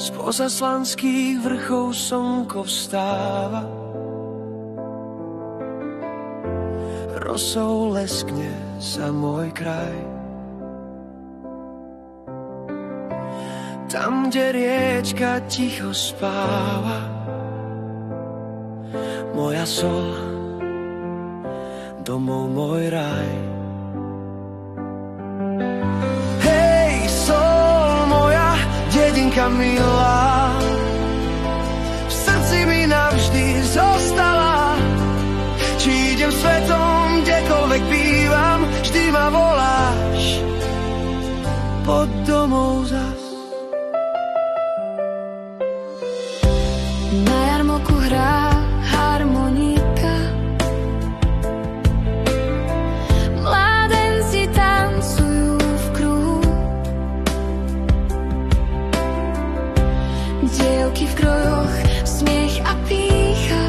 Spoza slanských vrchov slnko vstáva, rosou leskne sa môj kraj. Tam, kde riečka ticho spáva, moja sol, domov môj raj. Hej, sol moja, dedinka milá, v srdci mi navždy zostala. Či idem svetom, kdekoľvek bývam, vždy ma voláš pod domov zas. Na jarmoku hrá harmonika, mládenci tancujú v kruhu, dievky v krojoch, smiech a pýcha,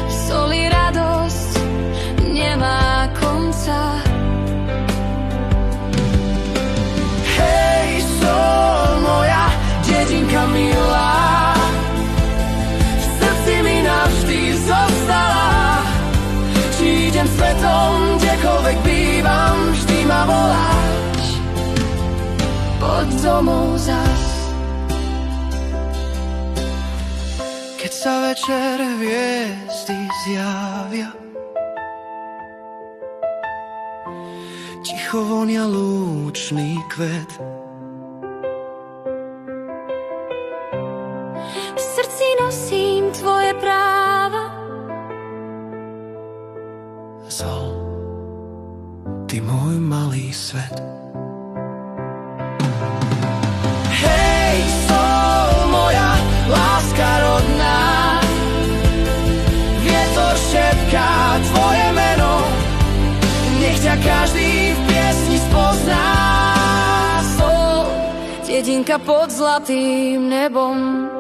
soli radosť nemá konca. Hej, sol moja, dedinka milá, v srdci mi navždy zostala. Či idem svetom, kdekoľvek bývam, vždy ma voláš pod domov zas. Keď sa večer hviezdy zjavia, ticho vonia lúčný kvet. V srdci nosím tvoje práva, Sol, ty môj malý svet. Hej, sol moja, láska rodná, vietor šepká tvoje meno, nech ťa každý v piesni spozná. sol, dedinka pod zlatým nebom.